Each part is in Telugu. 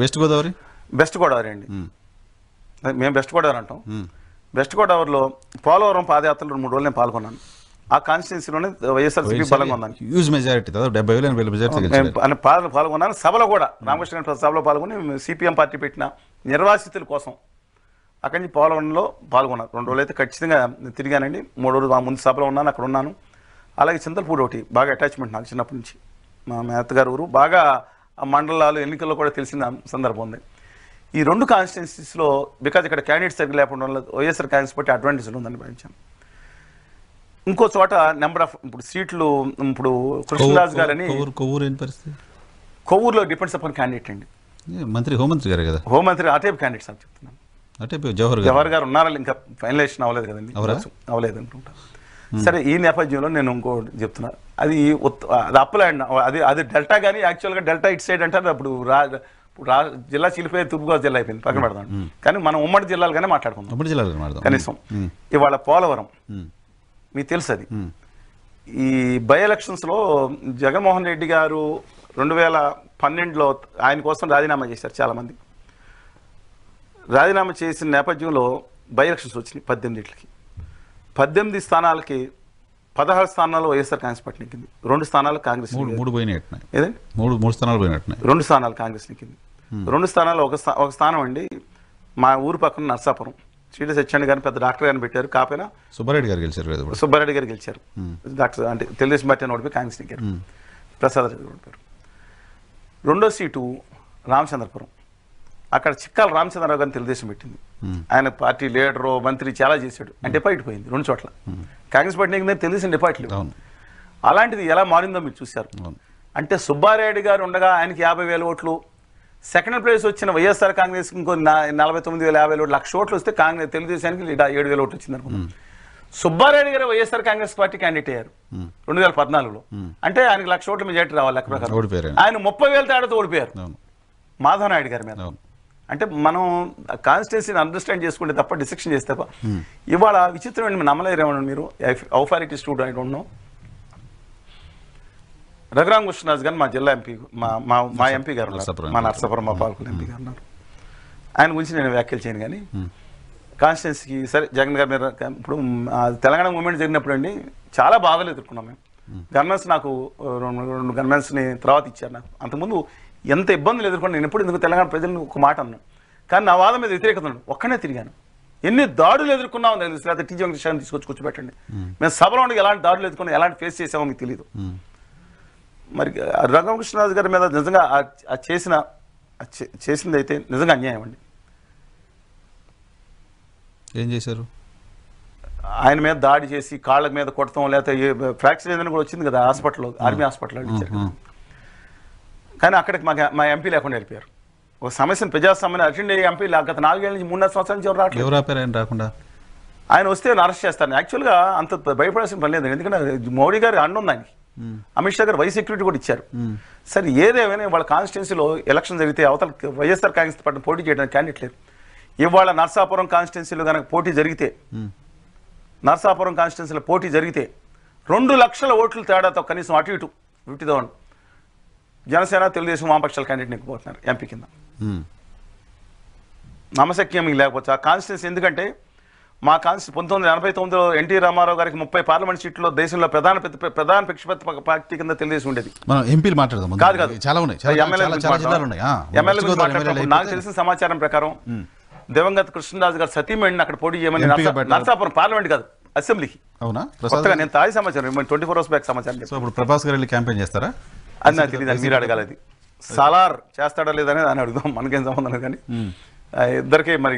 వెస్ట్ గోదావరి వెస్ట్ గోదావరి అండి. మేము వెస్ట్ గోదావరి అంటాం. వెస్ట్ గోదావరిలో పోలవరం పాదయాత్రలో 3 రోజులు నేను పాల్గొన్నాను. ఆ కాన్స్టిట్యున్సీలోనే వైఎస్ఆర్సీపీ బలంగా ఉందని హ్యూజ్ మెజారిటీ 70,000 మెజారిటీ పాల్గొన్నాను. సభలో కూడా రామకృష్ణ గారి సభలో పాల్గొని సిపిఎం పార్టీ పెట్టిన నిర్వాసితుల కోసం అక్కడి నుంచి పోలవరంలో పాల్గొన్నాను. 2 రోజులు అయితే ఖచ్చితంగా తిరిగానండి. 3 రోజులు ఆ ముందు సభలో ఉన్నాను, అక్కడ ఉన్నాను. అలాగే చింతలపూడి ఒకటి బాగా అటాచ్మెంట్ నాకు చిన్నప్పటి నుంచి. మా మేత్తగారు ఊరు బాగా మండలాలు ఎన్నికల్లో కూడా తెలిసిన సందర్భం ఉంది. ఈ 2 కాన్స్టిట్యున్సీస్లో బికాజ్ ఇక్కడ క్యాండిడేట్ సరిగ్గా లేకపోవడం వల్ల వైఎస్ఆర్ కాంగ్రెస్ పార్టీ అడ్వాంటేజ్ ఉందని భావించాను. ఇంకో చోట నెంబర్ ఆఫ్ ఇప్పుడు సీట్లు ఇప్పుడు కృష్ణరాజు గారని కొవ్వూరులో డిపెండ్స్ అపాన్ క్యాండిడేట్ అండి. హోంమంత్రి గారు కదా, హోంమంత్రి ఆ టైప్ క్యాండిడేట్స్ అని చెప్తున్నాను. జవహర్ గారు ఉన్నారా ఇంకా ఫైనలైజేషన్ అవ్వలేదు కదండి, అవ్వలేదు అనుకుంటా. సరే ఈ నేపథ్యంలో నేను ఇంకోటి చెప్తున్నా, అది అప్పలాండ్ అది డెల్టా కానీ యాక్చువల్గా డెల్టా ఇట్ సైడ్ అంటారు. అప్పుడు జిల్లా చీలిపోయి తూర్పుగోదావరి జిల్లా అయిపోయింది, పక్కన పెడదాం. కానీ మనం ఉమ్మడి జిల్లాలుగానే మాట్లాడుకుందాం కనీసం. ఇవాళ పోలవరం మీకు తెలుసు, అది ఈ బై ఎలక్షన్స్లో జగన్మోహన్ రెడ్డి గారు 2012లో ఆయన కోసం రాజీనామా చేశారు చాలామంది. రాజీనామా చేసిన నేపథ్యంలో బై ఎలక్షన్స్ వచ్చినాయి 18కి. 18 స్థానాలకి 16 స్థానాల్లో వైఎస్ఆర్ కాంగ్రెస్ పార్టీ నెక్కింది. 2 స్థానాలు కాంగ్రెస్, 3 స్థానాలు పోయినట్టున్నాయి. 2 స్థానాలు కాంగ్రెస్ నెక్కింది. 2 స్థానాలు ఒక స్థానం అండి మా ఊరు పక్కన నర్సాపురం. శ్రీడి సత్యాన్ని గారిని పెద్ద డాక్టర్ గారిని పెట్టారు. కాకపోయినా సుబ్బారెడ్డి గారు గెలిచారు. సుబ్బారెడ్డి గారు గెలిచారు. డాక్టర్ అంటే తెలుగుదేశం పార్టీ అని ఓడిపోయి కాంగ్రెస్ నెక్కారు. ప్రసాద్ రెడ్డి ఓడిపోయారు. 2వ సీటు రామచంద్రపురం. అక్కడ చిక్కాల రామచంద్రరావు గారిని తెలుగుదేశం పెట్టింది. ఆయన పార్టీ లీడరు మంత్రి చాలా చేశాడు. ఆయన డిపాజిట్ పోయింది 2 చోట్ల. కాంగ్రెస్ పార్టీ తెలుగుదేశం డిపాజిట్లు. అలాంటిది ఎలా మారిందో మీరు చూశారు. అంటే సుబ్బారెడ్డి గారు ఉండగా ఆయనకి 50,000 ఓట్లు, సెకండ్ ప్లేస్ వచ్చిన వైఎస్ఆర్ కాంగ్రెస్ ఇంకో 49,050 ఓట్లు, 1,00,000 ఓట్లు వస్తే కాంగ్రెస్ తెలుగుదేశానికి 7,000 ఓట్లు వచ్చింది అనుకున్నాం. సుబ్బారెడ్డి గారు వైఎస్ఆర్ కాంగ్రెస్ పార్టీ క్యాండిడేట్ అయ్యారు 2014లో. అంటే ఆయనకి 1,00,000 ఓట్ల మెజార్టీ రావాలి లెక్క ప్రకారం. ఆయన 30,000 తేడాతో ఓడిపోయారు మాధవ్ నాయుడు గారి మీద. అంటే మనం కాన్స్టిట్యున్సీని అండర్స్టాండ్ చేసుకుంటే తప్ప డిసెక్షన్ చేస్తే తప్ప. ఇవాళ విచిత్రమైన నమ్మలేరేమన్నా మీరు, how far it is true I don't know. Raghurama Krishnaraju గారు మా జిల్లా ఎంపీ, మా ఎంపీ గారు మా నర్సాపురం మా పాలకులు ఎంపీ గారు ఉన్నారు. ఆయన గురించి నేను వ్యాఖ్యలు చేయను. కానీ కాన్స్టిట్యున్సీకి సరే జగన్ గారి మీద ఇప్పుడు తెలంగాణ మూవ్మెంట్ జరిగినప్పుడు అండి చాలా బాధలు ఎదుర్కొన్నాం మేము. గవర్నమెంట్స్ నాకు 2 గవర్నమెంట్స్ని తర్వాత ఇచ్చారు నాకు. అంతకుముందు ఎంత ఇబ్బందులు ఎదుర్కొని నేను ఎప్పుడు ఎందుకు తెలంగాణ ప్రజలను ఒక మాట అన్నాను. కానీ నా వాదం మీద వ్యతిరేకత ఉన్నాను. ఒక్కనే తిరిగాను. ఎన్ని దాడులు ఎదుర్కొన్నామో తెలుసు. లేదా టీజీ వెంకటేశ్వరాన్ని తీసుకొచ్చి కూర్చోబెట్టండి. మేము సభలో ఉండి ఎలాంటి దాడులు ఎదుర్కొని ఎలాంటి ఫేస్ చేసామో మీకు తెలియదు. మరి రఘురామకృష్ణరాజు గారి మీద నిజంగా చేసింది అయితే నిజంగా అన్యాయం అండి. ఏం చేశారు? ఆయన మీద దాడి చేసి కాళ్ళ మీద కొట్టడం, లేకపోతే ఫ్రాక్చర్ ఏదైనా కూడా వచ్చింది కదా హాస్పిటల్లో, ఆర్మీ హాస్పిటల్లో ఇచ్చారు కదా. కానీ అక్కడికి మా ఎంపీ లేకుండా వెళ్ళిపోయారు. ఒక సమస్యను ప్రజాస్వామ్యాన్ని అటెండ్ అయ్యే ఎంపీ గత 4 ఏళ్ళ నుంచి 3-4 సంవత్సరాల నుంచి ఎవరు రాకుండా ఆయన వస్తే అరెస్ట్ చేస్తారు. యాక్చువల్గా అంత భయపడాల్సిన పని లేదు. ఎందుకంటే మోడీ గారి అండ ఉంది ఆయనకి. అమిత్ షా గారు వైస్ సెక్యూరిటీ కూడా ఇచ్చారు. సరే ఏదేమైనా వాళ్ళ కాన్స్టిట్యున్సీలో ఎలక్షన్ జరిగితే అవతల వైఎస్ఆర్ కాంగ్రెస్ పార్టీ పోటీ చేయడానికి క్యాండిడేట్ లేరు. ఇవాళ నర్సాపురం కాన్స్టిట్యున్సీలో కనుక పోటీ జరిగితే, నర్సాపురం కాన్స్టిట్యున్సీలో పోటీ జరిగితే 2 లక్షల ఓట్ల తేడాతో కనీసం అటు ఇటు 50,000 జనసేన తెలుగుదేశం వామపక్షాల క్యాండిడేట్ నెక్కిపోతున్నారు ఎంపీ కింద. నమ్మశక్యం లేకపోతే ఆ కాన్స్టిట్యున్సీ. ఎందుకంటే మా కాన్స్టిట్యూన్సీ 1989లో ఎన్టీ రామారావు గారికి 30 పార్లమెంట్ సీట్లో దేశంలో ప్రధాన పక్షపాత పార్టీ కింద తెలుగుదేశం ఉండేది. ఎంపీలు మాట్లాడదాం కాదు, చాలా ఉన్నాయి. నాకు తెలిసిన సమాచారం ప్రకారం దివంగత కృష్ణరాజు గారు సతీమణిని అక్కడ పోటీ చేయమని నర్సాపురం పార్లమెంట్ కాదు అసెంబ్లీకి. అవునా? నేను తాజా సమాచారం 24 hours బ్యాక్ సమాచారం. ఇప్పుడు ప్రభాస్ గారు వెళ్ళి క్యాంపెయిన్ చేస్తారా అది నాకు తెలియదు, మీరు అడగాలి. అది సలార్ చేస్తాడా లేదని దాన్ని అడుగుదాం, మనకేం సంబంధం లేదు. కానీ ఇద్దరికి మరి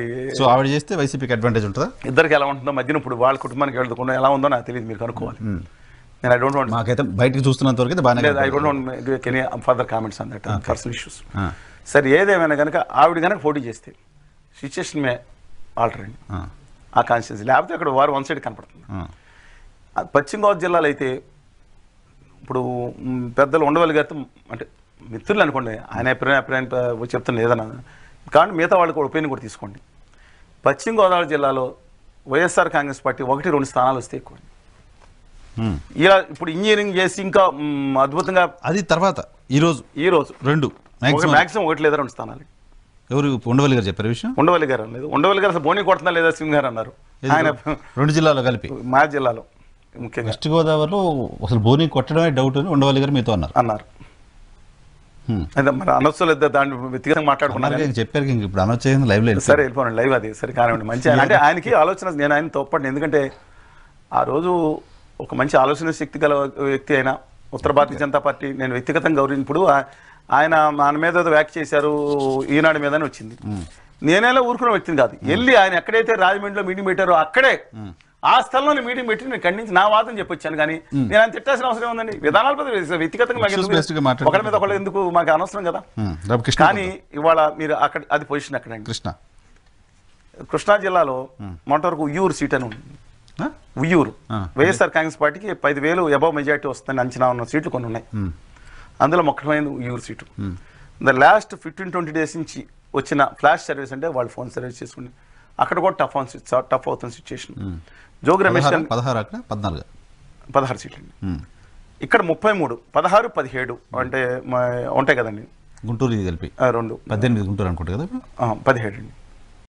ఆవిడ చేస్తే వైసీపీకి అడ్వాంటేజ్ ఉంటుందా? ఇద్దరికి ఎలా ఉంటుందో మధ్యన ఇప్పుడు వాళ్ళ కుటుంబానికి వెళ్తుకుండా ఎలా ఉందో నాకు తెలియదు, మీరు కనుక్కోవాలి. నేను ఐ డోంట్ వాంట్, మాకైతే బయటకు చూస్తున్నంత వరకు బాగా I don't want any further comments on that personal issues. సరే ఏదేమైనా కనుక ఆవిడ కనుక పోటీ చేస్తే సిచ్యుయేషన్ మే ఆల్టర్ అండి ఆ కాన్స్టిట్యున్సీ. లేకపోతే అక్కడ వారు వన్ సైడ్ కనపడుతుంది. పశ్చిమ గోదావరి జిల్లాలో అయితే ఇప్పుడు పెద్దలు ఉండవల్లి గారితో అంటే మిత్రులు అనుకోండి, ఆయన అభిప్రాయం చెప్తున్నా ఏదన్నా కానీ మిగతా వాళ్ళకి ఒపీనియన్ కూడా తీసుకోండి. పశ్చిమ గోదావరి జిల్లాలో వైఎస్ఆర్ కాంగ్రెస్ పార్టీ 1-2 స్థానాలు వస్తే ఎక్కువ. ఇలా ఇప్పుడు ఇంజనీరింగ్ చేసి ఇంకా అద్భుతంగా అది తర్వాత ఈ రోజు 2 మ్యాక్సిమం 1 లేదా 2 స్థానాలు ఎవరు ఉండవల్లి గారు చెప్పారు ఈ విషయం? ఉండవల్లి గారు అనలేదు. ఉండవల్లి గారు అసలు బోని కొడుతున్నా లేదా సింగ్ గారు అన్నారు. ఆయన 2 జిల్లాలో కలిపి మా జిల్లాలో ముఖ్యంగా వెస్ట్ గోదావరిలో అసలు బోని కొట్టడమే డౌట్ అని ఉండవల్లి గారు మీతో అన్నారు. అయితే మరి అనొచ్చు లేదా దాన్ని వ్యక్తిగతంగా మాట్లాడుకున్నారు. చెప్పారు ఇప్పుడు అనొచ్చు లైవ్ లో. సరే వెళ్ళిపోండి, లైవ్ అది సరే కానివ్వండి. మంచి అంటే ఆయనకి ఆలోచన, నేను ఆయన తోపండి. ఎందుకంటే ఆ రోజు ఒక మంచి ఆలోచన శక్తి గల వ్యక్తి అయినా ఉత్తర భారతీయ జనతా పార్టీ నేను వ్యక్తిగతంగా గౌరవించినప్పుడు ఆయన మన మీద వ్యాఖ్య చేశారు ఈనాడు మీద అని వచ్చింది. నేనేలా ఊరుకున్న వ్యక్తిని కాదు. వెళ్ళి ఆయన ఎక్కడైతే రాజమండ్రిలో మీటింగ్ పెట్టారో అక్కడే ఆ స్థలంలో మీటింగ్ పెట్టి నేను ఖండించి నా వాదన చెప్పొచ్చాను. కానీ నేను ఆయన తిట్టాల్సిన అవసరం ఉందండి. విధానాలపై వ్యక్తిగతంగా ఒకరి మీద ఒకళ్ళు ఎందుకు, మాకు అనవసరం కదా. కానీ ఇవాళ మీరు అక్కడ అది పొజిషన్ అక్కడండి. కృష్ణా జిల్లాలో మొన్నవరకు ఉయ్యూరు సీట్ అని ఉంది. ఉయ్యూరు వైఎస్ఆర్ కాంగ్రెస్ పార్టీకి 5,000 అబవ్ మెజార్టీ వస్తుందని అంచనా ఉన్న సీట్లు కొన్ని ఉన్నాయి. అందులో ముఖ్యమైనది Uyyuru seat. The last 15-20 days నుంచి వచ్చిన ఫ్లాష్ సర్వీస్ అంటే వాళ్ళు ఫోన్ సర్వీస్ చేసుకుని అక్కడ కూడా టఫ్ అవుతున్న సిచ్యువేషన్. జోగి రమేష్ 16 సీట్లు అండి. ఇక్కడ 33, 16, 17 అంటే ఉంటాయి కదండి. గుంటూరు కలిపి 2 18 గుంటూరు అనుకుంటా కదా. 17 అండి.